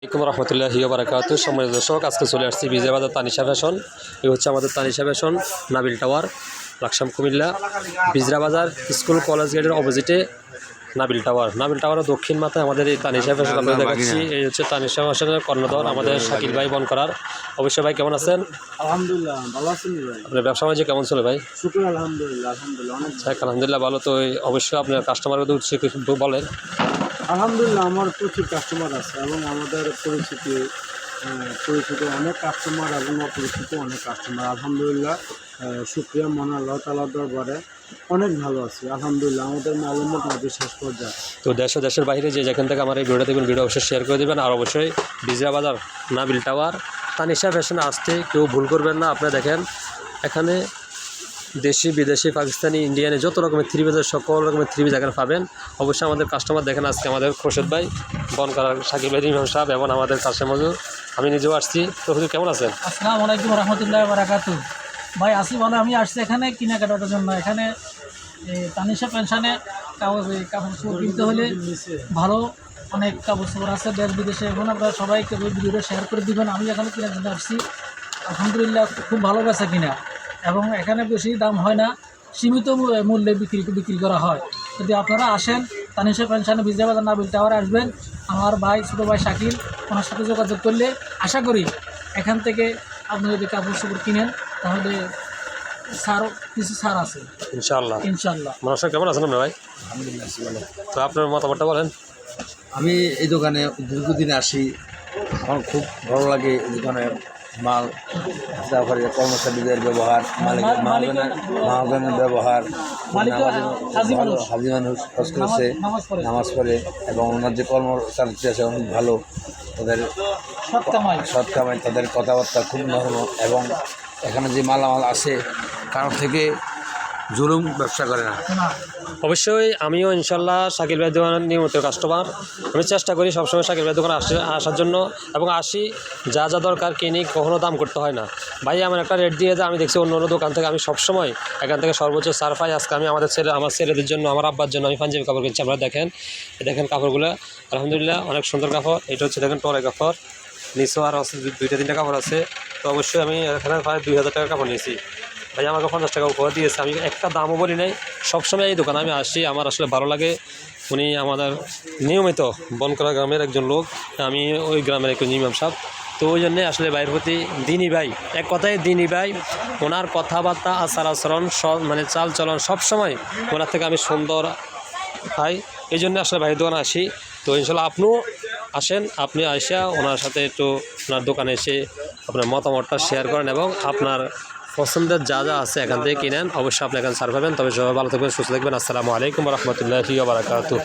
আসসালামু রহমতুল্লাহি ওয়া বারাকাতুহু। সম্মানিত দর্শক, আজকে চলে আসছি বিজয় বাজার তানিশা ফ্যাশন। এই হচ্ছে আমাদের তানিশা ফ্যাশন, নাবিল টাওয়ার, লাকসাম, কুমিল্লা। বিজরা বাজার স্কুল কলেজ গেটের অপোজিটে নাবিল টাওয়ার। নাবিল টাওয়ারের দক্ষিণ মাথায় আমাদের এই তানিশা ফ্যাশন আপনাদের দেখাচ্ছি। এই হচ্ছে তানিশা ফ্যাশনের কর্ণধর আমাদের শাকিল ভাই বনকরার। অবশ্যই ভাই, কেমন আছেন? আলহামদুলিল্লাহ ভালো আছেন ভাই। আপনার ব্যবসা বাণিজ্য কেমন চলে ভাই? শুকর আলহামদুলিল্লাহ অনেক আলহামদুলিল্লাহ ভালো। তো অবশ্যই আপনার কাস্টমারের উৎস বলেন। আলহামদুলিল্লাহ আমার প্রচুর কাস্টমার আছে এবং আমাদের পরিচিত অনেক কাস্টমার এবং অপরিচিত অনেক কাস্টমার। আলহামদুলিল্লাহ শুকরিয়া মহান আল্লাহ তাআলার দরবারে অনেক ভালো আছি আলহামদুলিল্লাহ। আমাদের মাল মোটামুটি শেষ পর্যায়ে। তো দেশ ও দেশের বাইরে যে যেখান থেকে আমার এই ভিডিওটা দেখবেন, ভিডিও অবশ্যই শেয়ার করে দেবেন। আর অবশ্যই বিজরা বাজার, নাবিল টাওয়ার, তানিশা ফ্যাশনে আসতে কেউ ভুল করবেন না। আপনারা দেখেন, এখানে দেশি বিদেশি পাকিস্তানি ইন্ডিয়ানে যত রকমের থ্রি পিসের সকল রকমের থ্রি পিস এখানে পাবেন। অবশ্যই আমাদের কাস্টমার দেখেন, আজকে আমাদের খোরশেদ ভাই, বনকরার শাকিব ভাই, ইমাম সাহেব এবং আমাদের কাস্টমার। আমি নিজেও আসছি। তো হুজুর কেমন আছেন? আসসালামু আলাইকুম রহমতুল্লাহ বারাকাতু। ভাই আসি ভালো। আমি আসছি এখানে কেনাকাটার জন্য। এখানে তানিশা পেনশনে কাপড় চোপড় কিনতে হলে ভালো অনেক কাপড় চোপড় আছে দেশ বিদেশে। এখন আপনারা সবাইকে ভিডিওটা শেয়ার করে দিবেন। আমি এখানে কেনার জন্য আসছি। আলহামদুলিল্লাহ খুব ভালো বেচা কিনা, এবং এখানে বেশি দাম হয় না, সীমিত মূল্যে বিক্রি করা হয়। যদি আপনারা আসেন তানিশা পেনশনে বিজয় বাজার নাবিল টাওয়ারে আসবেন, আমার ভাই ছোটো ভাই শাকিল, ওনার সাথে যোগাযোগ করলে আশা করি এখান থেকে আপনি যদি কাপড় চোপড় কিনেন তাহলে কিছু ছাড় আছে ইনশাআল্লাহ। মানুষ কেমন আছেন আপনার ভাই? আলহামদুলিল্লাহ ভালো। তো আপনার মতামতটা বলেন। আমি এই দোকানে দীর্ঘদিন আসি, আমার খুব ভালো লাগে এই দোকানের মাল, তারপরে কর্মচারীদের ব্যবহার, মহাজনের ব্যবহার, হাজি মানুষ হজ করেছে, নামাজ পড়ে, এবং ওনার যে কর্মচারী আছে অনেক ভালো, তাদের সৎ কামাই, তাদের কথাবার্তা খুব নরম, এবং এখানে যে মালামাল আছে কারোর থেকে জুলুম ব্যবসা করে না। অবশ্যই আমিও ইনশাল্লাহ শাকিল ভাইয়ের দোকানের নিয়মিত কাস্টমার। আমি চেষ্টা করি সবসময় শাকিল ভাইয়ের দোকানে আসার জন্য, এবং আসি, যা যা দরকার কিনি, কখনো দাম করতে হয় না। ভাই আমার একটা রেট দিয়ে দেয়, আমি দেখছি অন্য অন্য দোকান থেকে আমি সবসময় এখান থেকে সর্বোচ্চ ছাড় পাই। আজকে আমি আমার ছেলেদের জন্য, আমার আব্বার জন্য আমি পাঞ্জাবি কাপড় কিনছি। আপনারা দেখেন কাপড়গুলো আলহামদুলিল্লাহ অনেক সুন্দর কাপড়। এটা হচ্ছে দেখেন টরে কাপড়, নিচেও আর আছে 2-3টা কাপড় আছে। তো অবশ্যই আমি এখানে প্রায় 2000 টাকার কাপড় নিয়েছি। ভাই আমাকে 50 টাকা উপহার দিয়েছে। আমি একটা দামও বলি নাই। সবসময় এই দোকানে আমি আসি, আমার আসলে ভালো লাগে। উনি আমাদের নিয়মিত বনকরা গ্রামের একজন লোক, আমি ওই গ্রামের একজন ইমাম সাহেব। তো ওই জন্যে আসলে ভাইয়ের প্রতি দিনী ভাই, এক কথায় দিনী ভাই। ওনার কথাবার্তা, আচার আচরণ, মানে চাল চলন সবসময় ওনার থেকে আমি সুন্দর পাই। এই জন্য আসলে ভাইয়ের দোকানে আসি। তো ইনশাল্লাহ আপনিও আসেন, আপনি আসা ওনার সাথে একটু ওনার দোকানে এসে আপনার মতামতটা শেয়ার করেন, এবং আপনার পছন্দের যা যা আছে এখান থেকে কিনেন। অবশ্যই আপনি এখানে ছাড় পাবেন। তবে সবাই ভালো থাকবেন, সুস্থ থাকবেন। আসসালামু আলাইকুম রহমতুল্লাহি ওয়া বারাকাতুহু।